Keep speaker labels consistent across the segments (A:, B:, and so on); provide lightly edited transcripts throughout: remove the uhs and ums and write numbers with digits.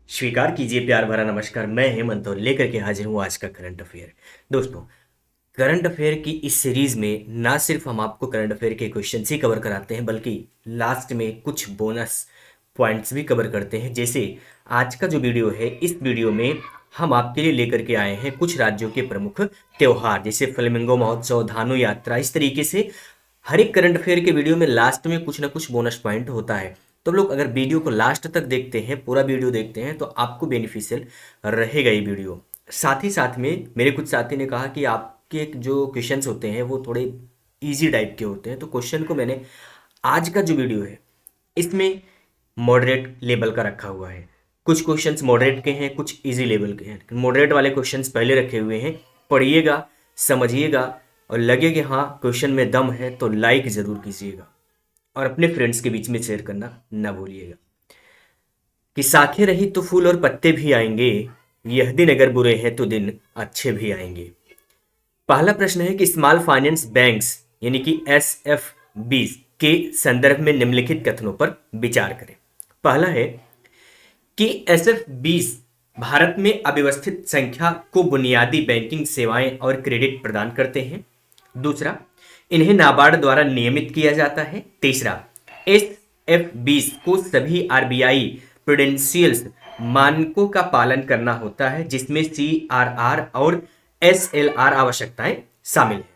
A: स्वीकार कीजिए प्यार भरा नमस्कार। मैं हेमंत और लेकर के हाजिर हूँ आज का करंट अफेयर। दोस्तों, करंट अफेयर की इस सीरीज में ना सिर्फ हम आपको करंट अफेयर के क्वेश्चन ही कवर कराते हैं, बल्कि लास्ट में कुछ बोनस पॉइंट्स भी कवर करते हैं। जैसे आज का जो वीडियो है, इस वीडियो में हम आपके लिए लेकर के आए हैं कुछ राज्यों के प्रमुख त्योहार, जैसे फ्लेमिंगो महोत्सव, धानु यात्रा। इस तरीके से हर एक करंट अफेयर के वीडियो में लास्ट में कुछ ना कुछ बोनस पॉइंट होता है। तो लोग अगर वीडियो को लास्ट तक देखते हैं, पूरा वीडियो देखते हैं, तो आपको बेनिफिशियल रहेगा ये वीडियो। साथ ही साथ में मेरे कुछ साथी ने कहा कि आपके जो क्वेश्चंस होते हैं वो थोड़े इजी टाइप के होते हैं, तो क्वेश्चन को मैंने आज का जो वीडियो है इसमें मॉडरेट लेवल का रखा हुआ है। कुछ क्वेश्चंस मॉडरेट के हैं, कुछ इजी लेवल के हैं। मॉडरेट वाले क्वेश्चंस पहले रखे हुए हैं, पढ़िएगा, समझिएगा, और लगे कि हाँ क्वेश्चन में दम है तो लाइक ज़रूर कीजिएगा और अपने फ्रेंड्स के बीच में शेयर करना ना भूलिएगा। कि साखें रही तो फूल और पत्ते भी आएंगे, यह दिन अगर बुरे हैं तो दिन अच्छे भी आएंगे। पहला प्रश्न है कि स्मॉल फाइनेंस बैंक्स यानी कि एसएफबी के संदर्भ में निम्नलिखित कथनों पर विचार करें। पहला है कि एसएफबी भारत में अव्यवस्थित संख्या को बुनियादी बैंकिंग सेवाएं और क्रेडिट प्रदान करते हैं। दूसरा, इन्हें नाबार्ड द्वारा नियमित किया जाता है। तीसरा, एसएफबी को सभी आरबीआई प्रूडेंशियल मानकों का पालन करना होता है, जिसमें सीआरआर और एसएलआर आवश्यकताएं शामिल हैं।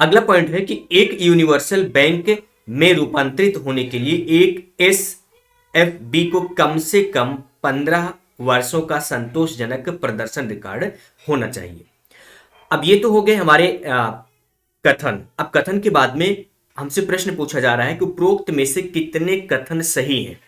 A: अगला पॉइंट है कि एक यूनिवर्सल बैंक में रूपांतरित होने के लिए एक एसएफबी को कम से कम 15 वर्षों का संतोषजनक प्रदर्शन रिकॉर्ड होना चाहिए। अब ये तो हो गए हमारे कथन। अब कथन के बाद में हमसे प्रश्न पूछा जा रहा है कि उपरोक्त में से कितने कथन सही हैं।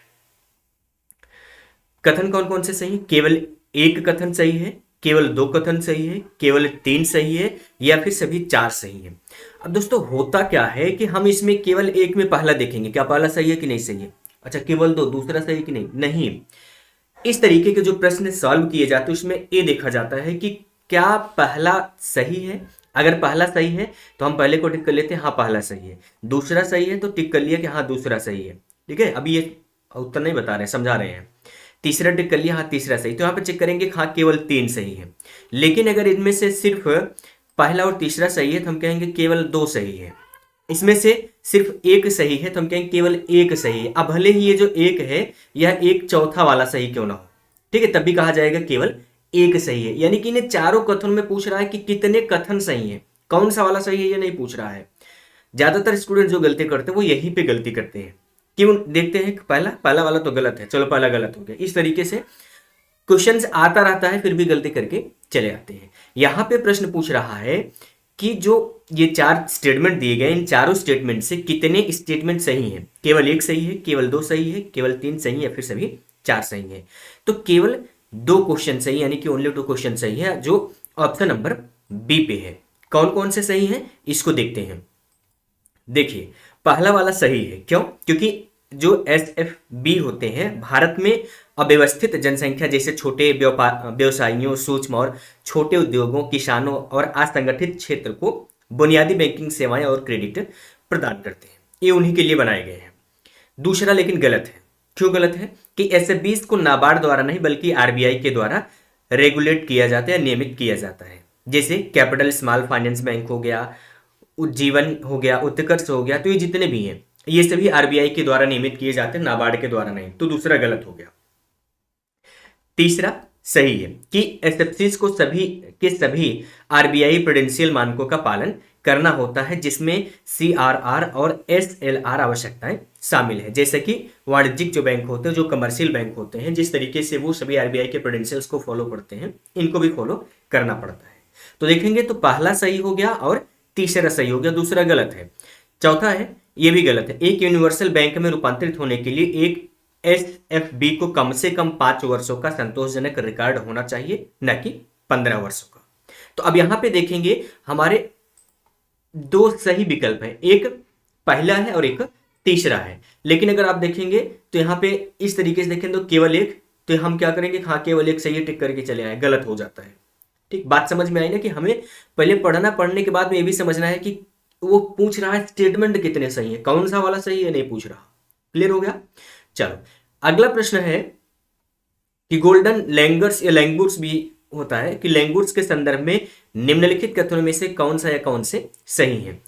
A: कथन कौन कौन से सही हैं? केवल एक कथन सही है, केवल दो कथन सही है, केवल तीन सही है, या फिर सभी चार सही हैं। अब दोस्तों, होता क्या है कि हम इसमें केवल एक में पहला देखेंगे, क्या पहला सही है कि नहीं सही है। अच्छा, केवल दो, दूसरा सही कि नहीं, नहीं। इस तरीके के जो प्रश्न सॉल्व किए जाते हैं उसमें ये देखा जाता है कि क्या पहला सही है। अगर पहला सही है तो हम पहले को टिक कर लेते हैं, हाँ पहला सही है। दूसरा सही है तो टिक कर लिया कि हाँ दूसरा सही है। ठीक है, अभी ये उत्तर नहीं बता रहे हैं, समझा रहे हैं। तीसरा टिक कर लिया, हाँ तीसरा सही, तो यहाँ पे चेक करेंगे हाँ केवल तीन सही है। लेकिन अगर इनमें से सिर्फ पहला और तीसरा सही है तो हम कहेंगे केवल दो सही है। इसमें से सिर्फ एक सही है तो हम कहेंगे केवल एक सही है। अब भले ही ये जो एक है यह एक चौथा वाला सही क्यों ना हो, ठीक है, तब भी कहा जाएगा केवल एक सही है। यानी कि इन्हें चारों कथन में पूछ रहा है कि कितने कथन सही है, कौन सा वाला सही है ये नहीं पूछ रहा है। ज्यादातर स्टूडेंट जो गलती करते हैं वो यहीं पे गलती करते हैं। क्यों देखते हैं कि पहला पहला वाला तो गलत है, चलो पहला गलत हो गया। इस तरीके से क्वेश्चंस आता रहता है, फिर भी गलती करके चले आते हैं। यहां पे प्रश्न पूछ रहा है कि जो ये चार स्टेटमेंट दिए गए, इन चारों स्टेटमेंट से कितने स्टेटमेंट सही हैं। केवल एक सही है, केवल दो सही है, केवल तीन सही है, या फिर सभी चार सही है। तो केवल दो क्वेश्चन सही, यानी कि ओनली टू क्वेश्चन सही है, जो ऑप्शन नंबर बी पे है। कौन कौन से सही हैं इसको देखते हैं। देखिए, पहला वाला सही है। क्यों? क्योंकि जो एसएफबी होते हैं भारत में अव्यवस्थित जनसंख्या जैसे छोटे व्यवसायियों, सूक्ष्म और छोटे उद्योगों, किसानों और असंगठित क्षेत्र को बुनियादी बैंकिंग सेवाएं और क्रेडिट प्रदान करते हैं। ये उन्हीं के लिए बनाए गए हैं। दूसरा लेकिन गलत है। क्यों गलत है? कि एसएफबी को नाबार्ड द्वारा नहीं बल्कि आरबीआई के द्वारा रेगुलेट किया जाता है, नियमित किया जाता है। जैसे कैपिटल स्मॉल फाइनेंस बैंक हो गया, उज्जीवन हो गया, उत्कर्ष हो गया, तो ये जितने भी हैं ये सभी आरबीआई के द्वारा नियमित किए जाते हैं, नाबार्ड के द्वारा नहीं। तो दूसरा गलत हो गया। तीसरा सही है कि एसएफसीज को सभी आरबीआई प्रूडेंशियल मानकों का पालन करना होता है, जिसमें सीआरआर और एसएलआर आवश्यकताएं शामिल है। जैसे कि वाणिज्यिक जो बैंक होते हैं, जो कमर्शियल बैंक होते हैं, जिस तरीके से वो सभी आरबीआई के प्रूडेंशियल्स को फॉलो करते हैं, इनको भी फॉलो करना पड़ता है। तो देखेंगे तो पहला सही हो गया और तीसरा सही हो गया, दूसरा गलत है। चौथा है, ये भी गलत है। एक यूनिवर्सल बैंक में रूपांतरित होने के लिए एक एसएफबी को कम से कम 5 वर्षों का संतोषजनक रिकॉर्ड होना चाहिए, न कि 15 वर्षों का। तो अब यहां पे देखेंगे हमारे दो सही विकल्प है, एक पहला है और एक तीसरा है। लेकिन अगर आप देखेंगे तो यहां पे इस तरीके से देखें तो केवल एक, तो हम क्या करेंगे, हाँ केवल एक सही है टिक करके चले आए, गलत हो जाता है। ठीक, बात समझ में आई ना कि हमें पहले पढ़ना, पढ़ने के बाद में ये भी समझना है कि वो पूछ रहा है स्टेटमेंट कितने सही है, कौन सा वाला सही है नहीं पूछ रहा। क्लियर हो गया? चलो, अगला प्रश्न है कि गोल्डन लैंगर्स या लैंगूर्स भी होता है कि लैंगूर्स के संदर्भ में निम्नलिखित कथनों में से कौन सा या कौन से सही है।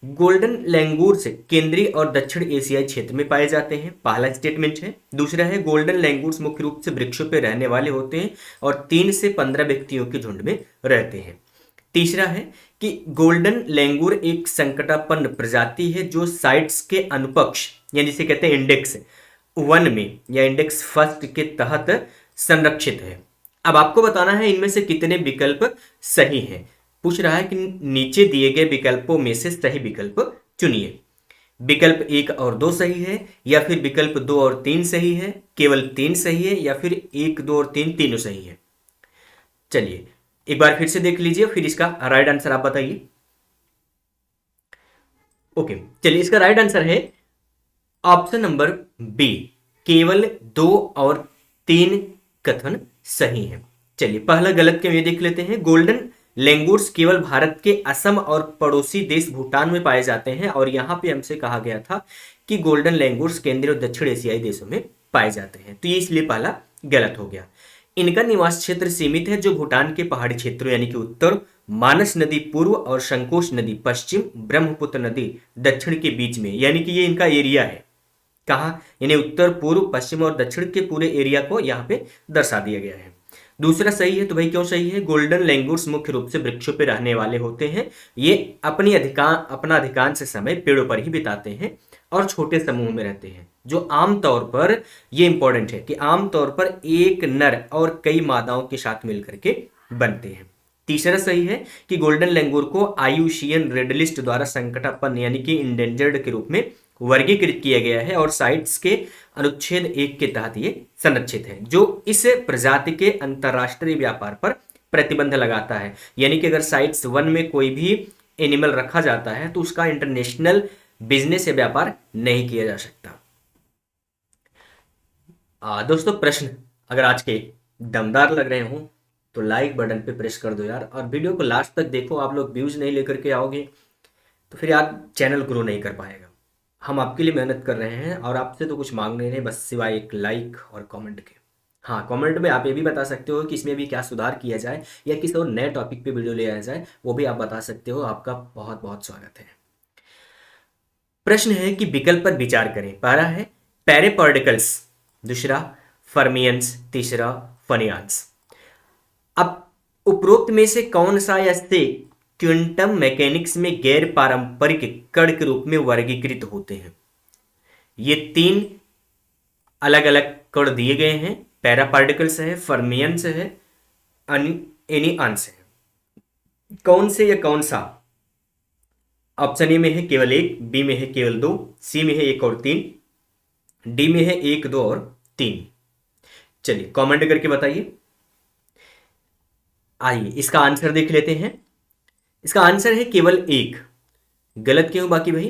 A: गोल्डन लैंगूर्स केंद्रीय और दक्षिण एशियाई क्षेत्र में पाए जाते हैं, पहला स्टेटमेंट है। दूसरा है गोल्डन लैंगूर्स मुख्य रूप से वृक्षों पर रहने वाले होते हैं और 3 से 15 व्यक्तियों के झुंड में रहते हैं। तीसरा है कि गोल्डन लैंगूर एक संकटापन्न प्रजाति है जो साइट्स के अनुपक्ष यानी जिसे कहते हैं इंडेक्स वन में या इंडेक्स फर्स्ट के तहत संरक्षित है। अब आपको बताना है इनमें से कितने विकल्प सही हैं। पूछ रहा है कि नीचे दिए गए विकल्पों में से सही विकल्प चुनिए। विकल्प 1 और 2 सही है, या फिर विकल्प 2 और 3 सही है, केवल 3 सही है, या फिर 1, 2 और 3 तीनों सही है। चलिए एक बार फिर से देख लीजिए, फिर इसका राइट आंसर आप बताइए। ओके, चलिए इसका राइट आंसर है ऑप्शन नंबर बी, केवल 2 और 3 कथन सही है। चलिए पहला गलत क्यों ये देख लेते हैं। गोल्डन लैंगूर्स केवल भारत के असम और पड़ोसी देश भूटान में पाए जाते हैं, और यहां पे हमसे कहा गया था कि गोल्डन लैंगूर्स केंद्रीय और दक्षिण एशियाई देशों में पाए जाते हैं, तो ये इसलिए पहला गलत हो गया। इनका निवास क्षेत्र सीमित है जो भूटान के पहाड़ी क्षेत्रों यानी कि उत्तर, मानस नदी पूर्व और संकोच नदी पश्चिम, ब्रह्मपुत्र नदी दक्षिण के बीच में, यानी कि ये इनका एरिया है। कहा, यानी उत्तर, पूर्व, पश्चिम और दक्षिण के पूरे एरिया को यहाँ पे दर्शा दिया गया है। दूसरा सही है, तो भाई क्यों सही है। गोल्डन लैंगूर्स मुख्य रूप से वृक्षों पर रहने वाले होते हैं। ये अपना अधिकांश समय पेड़ों पर ही बिताते हैं और छोटे समूह में रहते हैं, जो आमतौर पर, ये इंपॉर्टेंट है कि आमतौर पर एक नर और कई मादाओं के साथ मिलकर के बनते हैं। तीसरा सही है कि गोल्डन लैंगूर को आईयूसीएन रेड लिस्ट द्वारा संकटापन्न यानी कि इंडेंजर्ड के रूप में वर्गीकृत किया गया है और साइट्स के अनुच्छेद 1 के तहत ये संरक्षित है, जो इस प्रजाति के अंतरराष्ट्रीय व्यापार पर प्रतिबंध लगाता है। यानी कि अगर साइट्स 1 में कोई भी एनिमल रखा जाता है तो उसका इंटरनेशनल बिजनेस या व्यापार नहीं किया जा सकता। दोस्तों प्रश्न अगर आज के दमदार लग रहे हो तो लाइक बटन पे प्रेस कर दो यार, और वीडियो को लास्ट तक देखो। आप लोग व्यूज नहीं लेकर के आओगे तो फिर यार चैनल ग्रो नहीं कर पाएगा। हम आपके लिए मेहनत कर रहे हैं और आपसे तो कुछ मांग नहीं रहे, बस सिवाय एक लाइक और कमेंट के। हाँ, कमेंट में आप ये भी बता सकते हो कि इसमें भी क्या सुधार किया जाए या किसी और नए टॉपिक पे वीडियो ले आया जाए, वो भी आप बता सकते हो। आपका बहुत बहुत स्वागत है। प्रश्न है कि विकल्प पर विचार करें। पहला है पैरेपार्टिकल्स, दूसरा फर्मियंस, तीसरा फनियंस। अब उपरोक्त में से कौन सा या से क्वांटम मैकेनिक्स में गैर पारंपरिक कण के रूप में वर्गीकृत होते हैं। ये 3 अलग अलग कण दिए गए हैं, पैरापार्टिकल्स है, फर्मियंस है, एनियंस है। कौन से या कौन सा? ऑप्शन ए में है केवल 1, बी में है केवल 2, सी में है 1 और 3, डी में है 1, 2 और 3। चलिए कमेंट करके बताइए। आइए इसका आंसर देख लेते हैं। इसका आंसर है केवल 1। गलत क्यों बाकी भाई?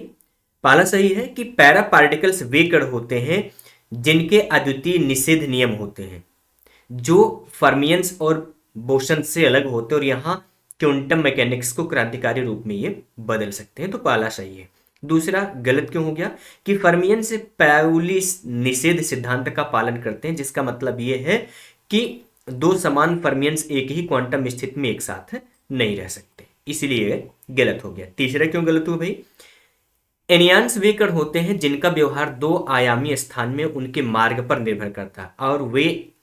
A: पहला सही है कि पैरा पार्टिकल्स वे कण होते हैं जिनके अद्वितीय निषेध नियम होते हैं, जो फर्मियंस और बोसन से अलग होते हैं और यहां क्वांटम मैकेनिक्स को क्रांतिकारी रूप में ये बदल सकते हैं, तो पहला सही है। दूसरा गलत क्यों हो गया कि फर्मियंस पाउली निषेध सिद्धांत का पालन करते हैं, जिसका मतलब ये है कि 2 समान फर्मियंस एक ही क्वांटम स्थिति में एक साथ नहीं रह सकते, इसलिए गलत हो गया। तीसरा क्यों गलत हुआ भाई? एनियंस वे कण होते हैं जिनका व्यवहार 2 आयामी स्थान में उनके मार्ग पर निर्भर करता है और वे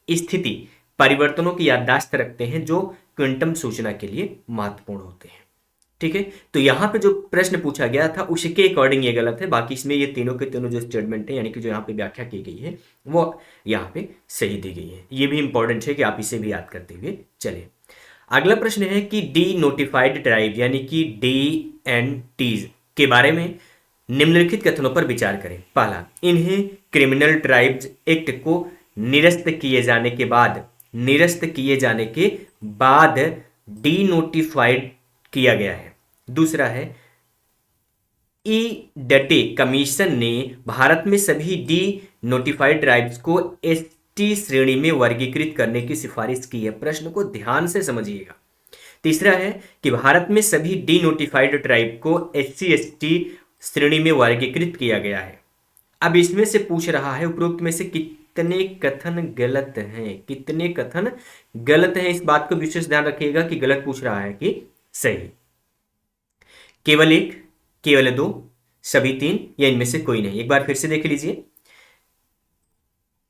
A: स्थिति परिवर्तनों की याददाश्त रखते हैं जो क्वांटम सूचना के लिए महत्वपूर्ण होते हैं। ठीक है, तो यहां पे जो प्रश्न पूछा गया था उसके अकॉर्डिंग ये गलत है। बाकी इसमें ये तीनों के तीनों जो स्टेटमेंट है यानी कि जो यहाँ पे व्याख्या की गई है वो यहाँ पे सही दी गई है। ये भी इंपॉर्टेंट है कि आप इसे भी याद करते हुए चले। अगला प्रश्न है कि डी नोटिफाइड ट्राइब यानी कि DNTs के बारे में निम्नलिखित कथनों पर विचार करें। पहला, इन्हें क्रिमिनल ट्राइब्स एक्ट को निरस्त किए जाने के बाद डी नोटिफाइड किया गया है। दूसरा है डटे कमीशन ने भारत में सभी डी नोटिफाइड ट्राइब्स को ST श्रेणी में वर्गीकृत करने की सिफारिश की है। प्रश्न को ध्यान से समझिएगा। तीसरा है कि भारत में सभी डी नोटिफाइड ट्राइब को SC/ST श्रेणी में वर्गीकृत किया गया है। अब इसमें से पूछ रहा है उपरोक्त में से कितने कथन गलत हैं, कितने कथन गलत हैं, इस बात को विशेष ध्यान रखिएगा कि गलत पूछ रहा है कि सही। केवल एक, केवल दो, सभी तीन या इनमें से कोई नहीं। एक बार फिर से देख लीजिए।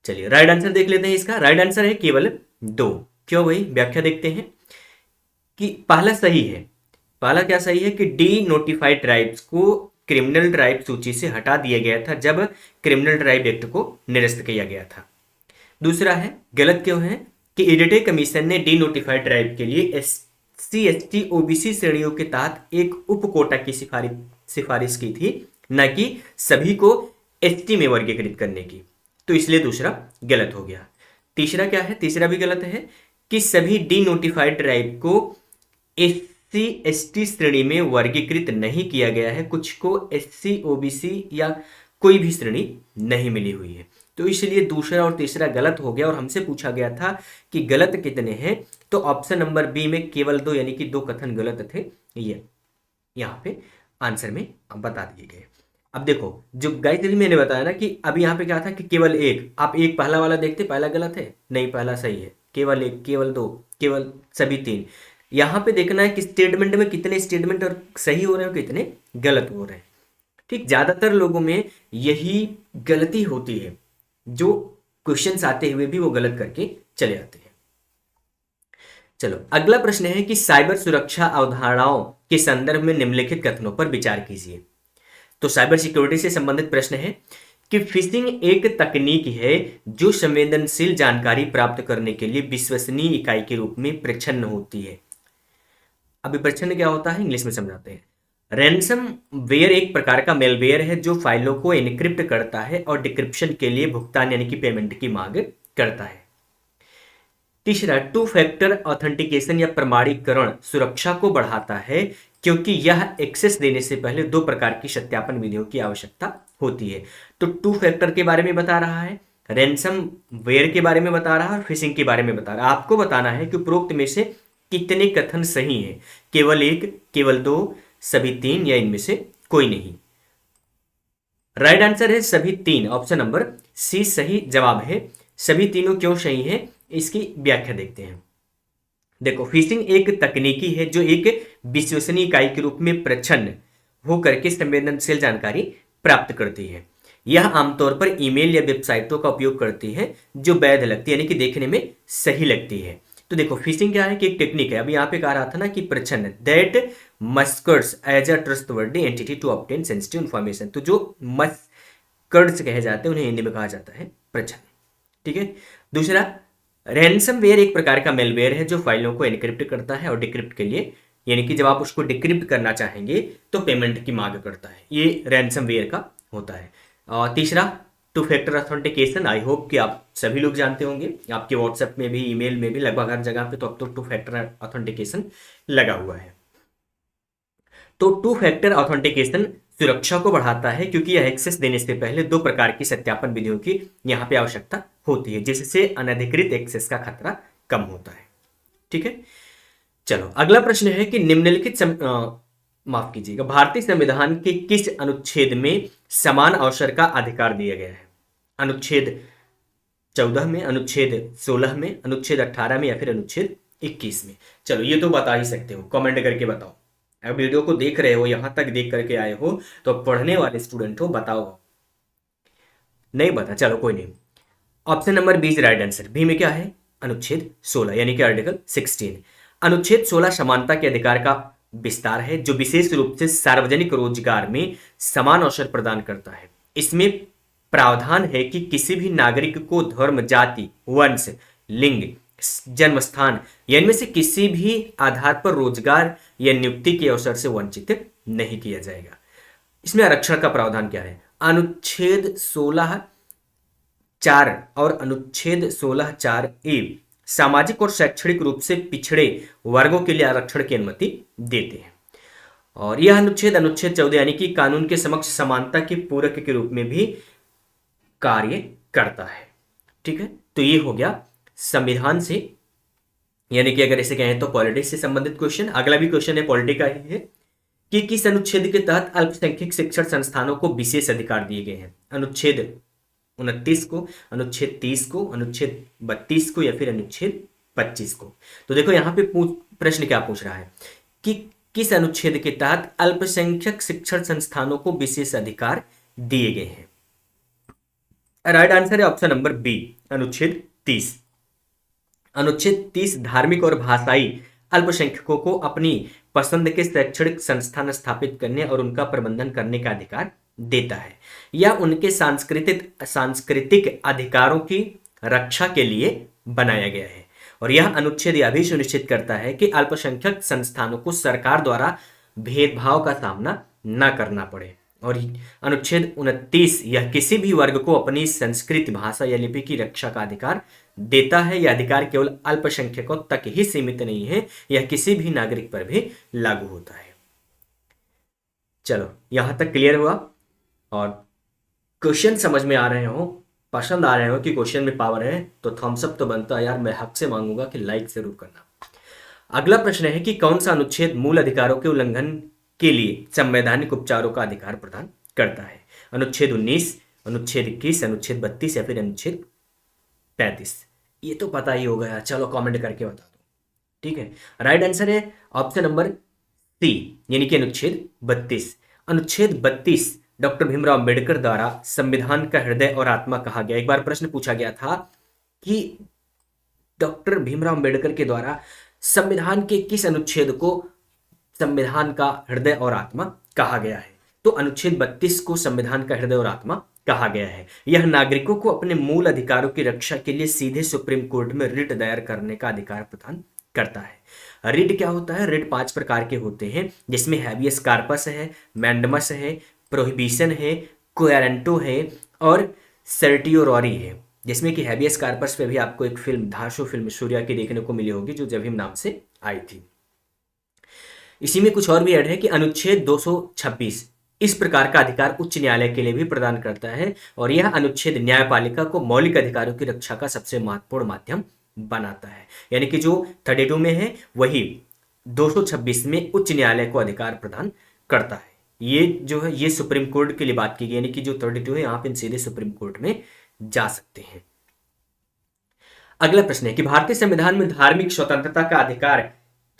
A: चलिए राइट आंसर देख लेते हैं। इसका राइट आंसर है केवल दो। क्यों भाई, व्याख्या देखते हैं कि पहला सही है। पहला क्या सही है कि डी नोटिफाइड ट्राइब्स को क्रिमिनल ट्राइब सूची से हटा दिया गया था जब क्रिमिनल ट्राइब एक्ट को निरस्त किया गया था। दूसरा है गलत क्यों है कि इडिटे कमीशन ने डी नोटिफाइड ट्राइब के लिए SC ST OBC श्रेणियों के तहत एक उप कोटा की सिफारिश की थी, न कि सभी को ST में वर्गीकृत करने की, तो इसलिए दूसरा गलत हो गया। तीसरा क्या है, तीसरा भी गलत है कि सभी डी नोटिफाइड ट्राइब को SC ST श्रेणी में वर्गीकृत नहीं किया गया है, कुछ को SC OBC या कोई भी श्रेणी नहीं मिली हुई है, तो इसलिए दूसरा और तीसरा गलत हो गया। और हमसे पूछा गया था कि गलत कितने हैं, तो ऑप्शन नंबर बी में केवल दो यानी कि दो कथन गलत थे, ये यहाँ पे आंसर में बता दिए गए। अब देखो जो गाइस मैंने बताया ना कि अब यहाँ पे क्या था कि केवल एक, आप एक पहला वाला देखते, पहला गलत है, नहीं पहला सही है। केवल एक, केवल दो, केवल सभी तीन, यहाँ पे देखना है कि स्टेटमेंट में कितने स्टेटमेंट और सही हो रहे हैं, कितने गलत हो रहे हैं। ठीक, ज्यादातर लोगों में यही गलती होती है, जो क्वेश्चंस आते हुए भी वो गलत करके चले आते हैं। चलो अगला प्रश्न है कि साइबर सुरक्षा अवधारणाओं के संदर्भ में निम्नलिखित कथनों पर विचार कीजिए। तो साइबर सिक्योरिटी से संबंधित प्रश्न है कि फिशिंग एक तकनीक है जो संवेदनशील जानकारी प्राप्त करने के लिए विश्वसनीय इकाई के रूप में प्रच्छन्न होती है। अभी प्रच्छन्न क्या होता है इंग्लिश में समझाते हैं। रैनसम वेयर एक प्रकार का मेलवेयर है जो फाइलों को एनक्रिप्ट करता है और डिक्रिप्शन के लिए भुगतान यानी कि पेमेंट की मांग करता है। तीसरा, टू फैक्टर ऑथेंटिकेशन या प्रमाणीकरण सुरक्षा को बढ़ाता है क्योंकि यह एक्सेस देने से पहले दो प्रकार की सत्यापन विधियों की आवश्यकता होती है। तो टू फैक्टर के बारे में बता रहा है, रैनसम वेयर के बारे में बता रहा है और फिशिंग के बारे में बता रहा है। आपको बताना है कि उपरोक्त में से कितने कथन सही हैं, केवल एक, केवल दो, सभी तीन या इनमें से कोई नहीं। राइट आंसर है सभी तीन, ऑप्शन नंबर सी सही जवाब है। सभी तीनों क्यों सही है इसकी व्याख्या देखते हैं। देखो फिशिंग एक तकनीकी है जो एक विश्वसनीय इकाई के रूप में प्रच्छन्न होकर के संवेदनशील जानकारी प्राप्त करती है। यह आमतौर पर ईमेल या वेबसाइटों का उपयोग करती है जो वैध लगती है यानी कि देखने में सही लगती है। तो देखो फिशिंग क्या है कि एक टेक्निक है, अभी यहाँ पे कहा रहा था ना कि प्रच्छन्न, that masquerades as a trustworthy entity to obtain sensitive information. तो जो मस्कर्ड्स कहे जाते हैं उन्हें हिंदी में कहा जाता है प्रच्छन्न। ठीक है। दूसरा, रैनसमवेयर एक प्रकार का मेलवेयर है जो फाइलों को एनक्रिप्ट करता है और डिक्रिप्ट के लिए यानी कि जब आप उसको डिक्रिप्ट करना चाहेंगे तो पेमेंट की मांग करता है, ये रैनसमवेयर का होता है। और तीसरा, two factor authentication, I hope कि आप सभी लोग जानते होंगे, आपके व्हाट्सएप में भी, ईमेल में भी, लगभग हर जगह पे तो अब तो टू फैक्टर ऑथेंटिकेशन लगा हुआ है। तो टू फैक्टर ऑथेंटिकेशन सुरक्षा को बढ़ाता है क्योंकि यह एक्सेस देने से पहले दो प्रकार की सत्यापन विधियों की यहाँ पे आवश्यकता होती है, जिससे अनधिकृत एक्सेस का खतरा कम होता है। ठीक है। चलो अगला प्रश्न है कि निम्नलिखित माफ कीजिएगा, भारतीय संविधान के किस अनुच्छेद में समान अवसर का अधिकार दिया गया है? अनुच्छेद 14 में, अनुच्छेद 16 में, अनुच्छेद 18 में या फिर अनुच्छेद 21 में? चलो ये तो बता ही सकते हो, कमेंट करके बताओ। अब वीडियो को देख रहे हो, यहां तक देख करके आए हो तो पढ़ने वाले स्टूडेंट हो, बताओ। नहीं बता, चलो कोई नहीं। Option number B is right answer. B में क्या है? अनुच्छेद 16 यानी कि आर्टिकल 16। अनुच्छेद 16 समानता के अधिकार का विस्तार है जो विशेष रूप से सार्वजनिक रोजगार में समान अवसर प्रदान करता है। इसमें प्रावधान है कि किसी भी नागरिक को धर्म, जाति, वंश, लिंग, जन्म स्थान या इनमें से किसी भी आधार पर रोजगार या नियुक्ति के अवसर से वंचित नहीं किया जाएगा। इसमें आरक्षण का प्रावधान क्या है? अनुच्छेद 16(4) और अनुच्छेद 16(4)(a) सामाजिक और शैक्षणिक रूप से पिछड़े वर्गों के लिए आरक्षण की अनुमति देते हैं। और यह अनुच्छेद 14 यानी कि कानून के समक्ष समानता के पूरक के रूप में भी कार्य करता है। ठीक है। तो ये हो गया संविधान से, यानी कि अगर इसे कहें तो पॉलिटिक्स से संबंधित क्वेश्चन। अगला भी क्वेश्चन है पॉलिटी का ही है कि किस अनुच्छेद के तहत अल्पसंख्यक शिक्षण संस्थानों को विशेष अधिकार दिए गए हैं? अनुच्छेद 29 को, अनुच्छेद 30 को, अनुच्छेद 32 को या फिर अनुच्छेद 25 को? तो देखो यहाँ पे प्रश्न क्या पूछ रहा है कि किस अनुच्छेद के तहत अल्पसंख्यक शिक्षण संस्थानों को विशेष अधिकार दिए गए हैं? राइट आंसर है ऑप्शन नंबर बी, अनुच्छेद 30। अनुच्छेद 30 धार्मिक और भाषाई अल्पसंख्यकों को अपनी पसंद के शैक्षणिक संस्थान स्थापित करने और उनका प्रबंधन करने का अधिकार देता है या उनके सांस्कृतिक अधिकारों की रक्षा के लिए बनाया गया है। और यह अनुच्छेद यह भी सुनिश्चित करता है कि अल्पसंख्यक संस्थानों को सरकार द्वारा भेदभाव का सामना न करना पड़े। और अनुच्छेद 29 यह किसी भी वर्ग को अपनी संस्कृति, भाषा या लिपि की रक्षा का अधिकार देता है। यह अधिकार केवल अल्पसंख्यकों तक ही सीमित नहीं है, यह किसी भी नागरिक पर भी लागू होता है। चलो यहां तक क्लियर हुआ? और क्वेश्चन समझ में आ रहे हो, पसंद आ रहे हो कि क्वेश्चन में पावर है, तो थम्स अप तो बनता है यार। मैं हक से मांगूंगा कि लाइक जरूर करना। अगला प्रश्न है कि कौन सा अनुच्छेद मूल अधिकारों के उल्लंघन के लिए संवैधानिक उपचारों का अधिकार प्रदान करता है? अनुच्छेद 19, अनुच्छेद 21, अनुच्छेद 32 या फिर अनुच्छेद 35? ये तो पता ही होगा यार, चलो कमेंट करके बता दो। ठीक है, राइट आंसर है ऑप्शन नंबर सी, यानी कि अनुच्छेद 32। अनुच्छेद 32 डॉक्टर भीमराव अंबेडकर द्वारा संविधान का हृदय और आत्मा कहा गया। एक बार प्रश्न पूछा गया था कि डॉक्टर भीमराव अंबेडकर के द्वारा संविधान के किस अनुच्छेद को संविधान का हृदय और आत्मा कहा गया है? तो अनुच्छेद 32 को संविधान का हृदय और आत्मा कहा गया है। यह नागरिकों को अपने मूल अधिकारों की रक्षा के लिए सीधे सुप्रीम कोर्ट में रिट दायर करने का अधिकार प्रदान करता है। रिट क्या होता है? रिट 5 प्रकार के होते हैं, जिसमें हैबियस कार्पस है, मैंडमस है, प्रोहिबिशन है, कोएरेंटो है और सर्टियोरॉरी है। जिसमें कि हैबियस कार्पस पे भी आपको एक फिल्म, धाशो फिल्म सूर्या की देखने को मिली होगी, जो जब नाम से आई थी। इसी में कुछ और भी ऐड है कि अनुच्छेद 226 इस प्रकार का अधिकार उच्च न्यायालय के लिए भी प्रदान करता है और यह अनुच्छेद न्यायपालिका को मौलिक अधिकारों की रक्षा का सबसे महत्वपूर्ण माध्यम बनाता है। यानी कि जो 32 में है वही 226 में उच्च न्यायालय को अधिकार प्रदान करता है। ये जो है ये सुप्रीम कोर्ट के लिए बात की गई, यानी कि जो 32 है यहाँ पे सीधे सुप्रीम कोर्ट में जा सकते हैं। अगला प्रश्न है कि भारतीय संविधान में धार्मिक स्वतंत्रता का अधिकार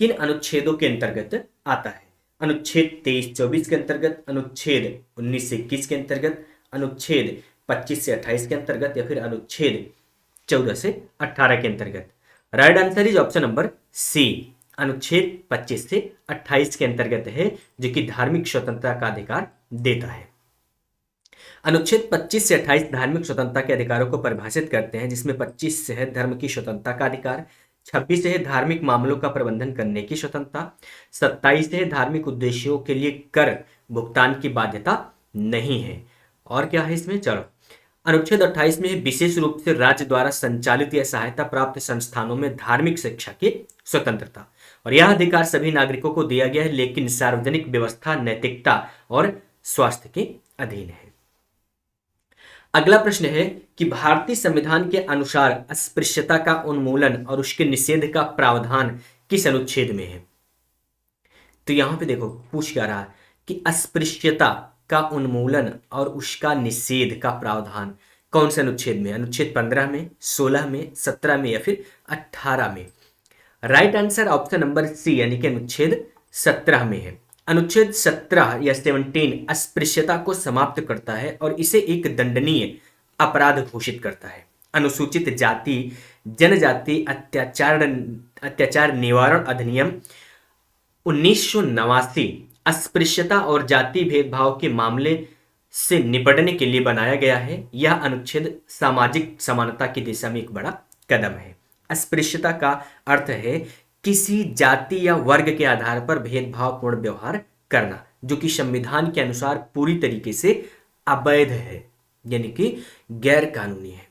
A: किन अनुच्छेदों के अंतर्गत आता है? अनुच्छेद 23-24 के अंतर्गत, अनुच्छेद 19 से 21 के अंतर्गत, अनुच्छेद 25 से 28 के अंतर्गत या फिर अनुच्छेद 14 से 18 के अंतर्गत? Right answer is option number C, अनुच्छेद 25 से 28 के अंतर्गत है, जो कि धार्मिक स्वतंत्रता का अधिकार देता है। अनुच्छेद 25 से 28 धार्मिक स्वतंत्रता के अधिकारों को परिभाषित करते हैं, जिसमें 25 से है धर्म की स्वतंत्रता का अधिकार, 26 है धार्मिक मामलों का प्रबंधन करने की स्वतंत्रता, 27 है धार्मिक उद्देश्यों के लिए कर भुगतान की बाध्यता नहीं है। और क्या है इसमें? चलो, अनुच्छेद 28 में विशेष रूप से राज्य द्वारा संचालित या सहायता प्राप्त संस्थानों में धार्मिक शिक्षा की स्वतंत्रता, और यह अधिकार सभी नागरिकों को दिया गया है, लेकिन सार्वजनिक व्यवस्था, नैतिकता और स्वास्थ्य के अधीन है। अगला प्रश्न है कि भारतीय संविधान के अनुसार अस्पृश्यता का उन्मूलन और उसके निषेध का प्रावधान किस अनुच्छेद में है? तो यहां पे देखो पूछ क्या रहा है कि अस्पृश्यता का उन्मूलन और उसका निषेध का प्रावधान कौन से अनुच्छेद में? अनुच्छेद 15 में, 16 में, 17 में या फिर 18 में? Right answer option number C, यानी कि अनुच्छेद 17 में है। अनुच्छेद 17 या 17 अस्पृश्यता को समाप्त करता है और इसे एक दंडनीय अपराध घोषित करता है। अनुसूचित जाति जनजाति अत्याचार निवारण अधिनियम 1989 अस्पृश्यता और जाति भेदभाव के मामले से निपटने के लिए बनाया गया है। यह अनुच्छेद सामाजिक समानता की दिशा में एक बड़ा कदम है। अस्पृश्यता का अर्थ है किसी जाति या वर्ग के आधार पर भेदभावपूर्ण व्यवहार करना, जो कि संविधान के अनुसार पूरी तरीके से अवैध है, यानी कि गैर कानूनी है।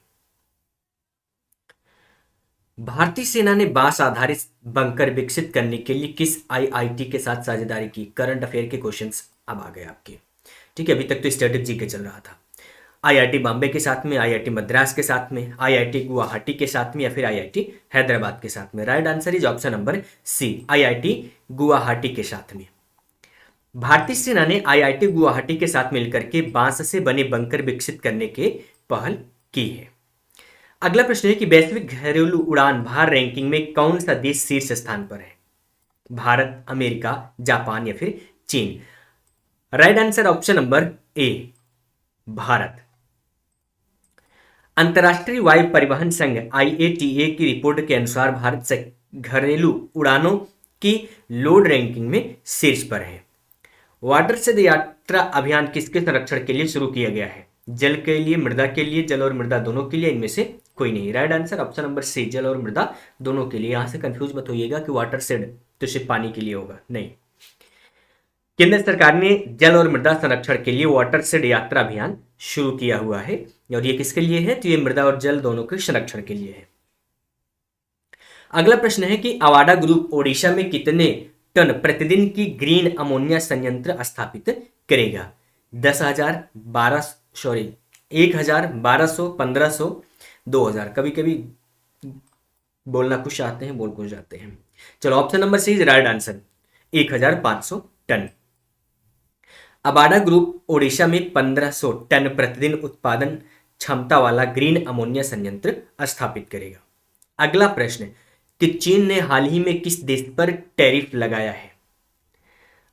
A: भारतीय सेना ने बांस आधारित बंकर विकसित करने के लिए किस आईआईटी के साथ साझेदारी की? करंट अफेयर के क्वेश्चंस अब आ गए आपके। ठीक है, अभी तक तो स्ट्रेटेजी के चल रहा था। आईआईटी बॉम्बे के साथ में, आईआईटी मद्रास के साथ में, आईआईटी गुवाहाटी के साथ में या फिर आईआईटी हैदराबाद के साथ में? Right answer is option number C, IIT Guwahati के साथ में। भारतीय सेना ने आईआईटी गुवाहाटी के साथ मिलकर के बांस से बने बंकर विकसित करने के पहल की है। अगला प्रश्न है कि वैश्विक घरेलू उड़ान भार रैंकिंग में कौन सा देश शीर्ष स्थान पर है? भारत, अमेरिका, जापान या फिर चीन? Right answer option number A, Bharat. अंतर्राष्ट्रीय वायु परिवहन संघ IATA की रिपोर्ट के अनुसार भारत से घरेलू उड़ानों की लोड रैंकिंग में शीर्ष पर है। वाटर से यात्रा अभियान किसके संरक्षण के लिए शुरू किया गया है? जल के लिए, मृदा के लिए, जल और मृदा दोनों के लिए, इनमें से कोई नहीं। Right answer option number C, जल और मृदा दोनों के लिए। यहां से कंफ्यूज मत होइएगा कि वाटर शेड तो सिर्फ पानी के लिए होगा, नहीं। केंद्र सरकार ने जल और मृदा संरक्षण के लिए वाटर शेड यात्रा अभियान शुरू किया हुआ है, और ये किसके लिए है? तो ये मृदा और जल दोनों के संरक्षण के लिए है। अगला प्रश्न है कि अवाडा ग्रुप ओडिशा में कितने टन प्रतिदिन की ग्रीन अमोनिया संयंत्र स्थापित करेगा? 10,000, 1,000, 1,200, 1,500, 2,000। कभी कभी बोलना कुछ आते हैं, बोल कुछ जाते हैं। चलो option number C is right answer, 1,500 ton. Avaada group Odisha में 1,500 टन प्रतिदिन उत्पादन क्षमता वाला ग्रीन अमोनिया संयंत्र स्थापित करेगा। अगला प्रश्न कि चीन ने हाल ही में किस देश पर टैरिफ लगाया है?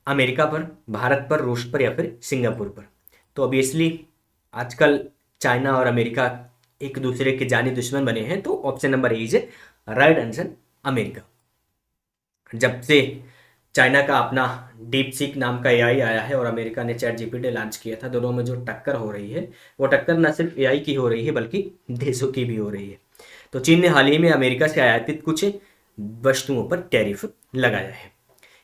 A: अमेरिका पर, भारत पर, रूस पर या फिर सिंगापुर पर? तो ऑब्वियसली आजकल चाइना और अमेरिका एक दूसरे के जानी दुश्मन बने हैं, तो option number A is right answer, America. जब से चाइना का अपना डीप सीक नाम का AI आया है और अमेरिका ने चैट GPT लॉन्च किया था, दोनों में जो टक्कर हो रही है वो टक्कर न सिर्फ AI की हो रही है बल्कि देशों की भी हो रही है। तो चीन ने हाल ही में अमेरिका से आयातित कुछ वस्तुओं पर टैरिफ लगाया है।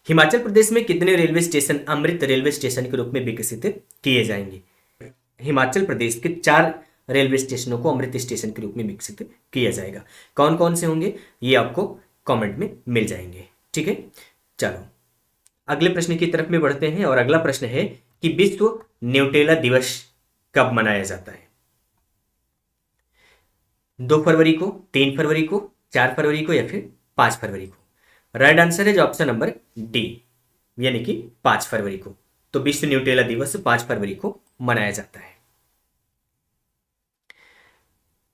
A: हिमाचल प्रदेश में कितने रेलवे स्टेशन अमृत रेलवे स्टेशन के रूप में विकसित किए जाएंगे? हिमाचल प्रदेश के 4 रेलवे स्टेशनों को अमृत स्टेशन के रूप में विकसित किया जाएगा। कौन कौन से होंगे ये आपको कमेंट में मिल जाएंगे, ठीक है। चलो अगले प्रश्न की तरफ में बढ़ते हैं, और अगला प्रश्न है कि विश्व न्यूटेला दिवस कब मनाया जाता है? 2 फरवरी को, 3 फरवरी को, 4 फरवरी को या फिर 5 फरवरी को? राइट आंसर है जो ऑप्शन नंबर डी, यानी कि 5 फरवरी को। तो विश्व न्यूटेला दिवस 5 फरवरी को मनाया जाता है।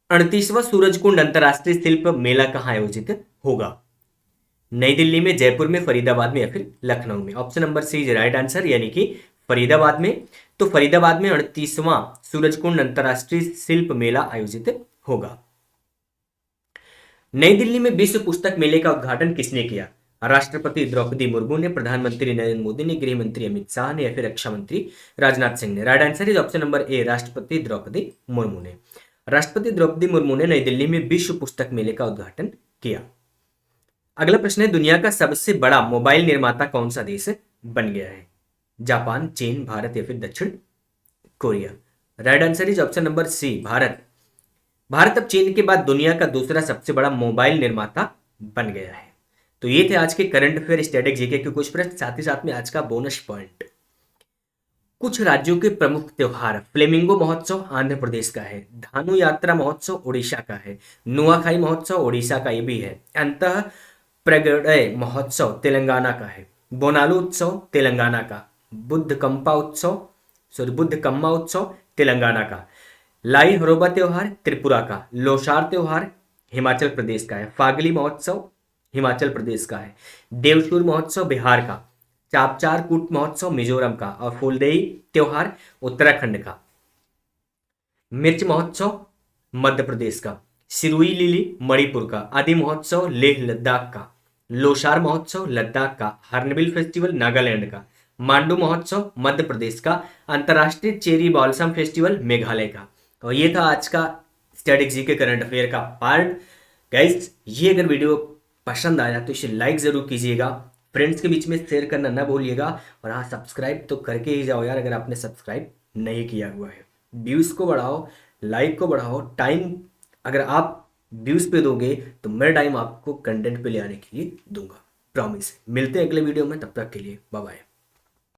A: 38वां सूरजकुंड अंतरराष्ट्रीय शिल्प मेला कहां आयोजित होगा? नई दिल्ली में, जयपुर में, फरीदाबाद में या फिर लखनऊ में? Option number C is right answer, यानी कि फरीदाबाद में। तो फरीदाबाद में 38वां सूरजकुंड अंतरराष्ट्रीय शिल्प मेला आयोजित होगा। नई दिल्ली में विश्व पुस्तक मेले का उद्घाटन किसने किया? राष्ट्रपति द्रौपदी मुर्मू ने, प्रधानमंत्री नरेंद्र मोदी ने, गृह मंत्री अमित शाह ने या फिर रक्षा मंत्री राजनाथ सिंह ने? Right answer is option number A, राष्ट्रपति द्रौपदी मुर्मू ने। राष्ट्रपति द्रौपदी मुर्मू ने नई दिल्ली में विश्व पुस्तक मेले का उद्घाटन किया। अगला प्रश्न है दुनिया का सबसे बड़ा मोबाइल निर्माता कौन सा देश बन गया है? जापान, चीन, भारत या फिर दक्षिण Korea? Right answer is option number C, Bharat. Bharat अब चीन के बाद दुनिया का दूसरा सबसे बड़ा मोबाइल निर्माता बन गया है। तो ये थे आज के करंट अफेयर स्टैटिक जीके के कुछ प्रश्न, साथ ही साथ में आज का बोनस पॉइंट। कुछ राज्यों के प्रमुख त्योहार, फ्लेमिंगो महोत्सव आंध्र प्रदेश का है, धानु यात्रा महोत्सव उड़ीसा का है, नुआखाई महोत्सव उड़ीसा का ये भी है, अंतः प्रगड़य महोत्सव तेलंगाना का है, बोनालू उत्सव तेलंगाना का, बुद्ध कम्मा उत्सव तेलंगाना का, लाई हरोबा त्योहार त्रिपुरा का, लोसार त्योहार हिमाचल प्रदेश का है, फागली महोत्सव हिमाचल प्रदेश का है, देवसुर महोत्सव बिहार का, चापचार कूट महोत्सव मिजोरम का, और फूलदेई त्योहार उत्तराखंड का, मिर्च महोत्सव मध्य प्रदेश का, सिरुई लिली मणिपुर का, आदि महोत्सव लेह लद्दाख का, लोसार महोत्सव लद्दाख का, हॉर्नबिल फेस्टिवल नागालैंड का, मांडू महोत्सव मध्य प्रदेश का, अंतर्राष्ट्रीय चेरी बॉल्सम फेस्टिवल मेघालय का। और ये था आज का स्टैटिक जीके करंट अफेयर का पार्ट। गाइस ये अगर वीडियो पसंद आया तो इसे लाइक जरूर कीजिएगा, फ्रेंड्स के बीच में शेयर करना ना भूलिएगा, और हाँ सब्सक्राइब तो करके ही जाओ यार अगर आपने सब्सक्राइब नहीं किया हुआ है। व्यूज़ को बढ़ाओ, लाइक को बढ़ाओ, टाइम अगर आप व्यूज़ पे दोगे तो मैं टाइम आपको कंटेंट पे ले आने के लिए दूंगा, प्रॉमिस। मिलते हैं अगले वीडियो में, तब तक के लिए बाय बाय।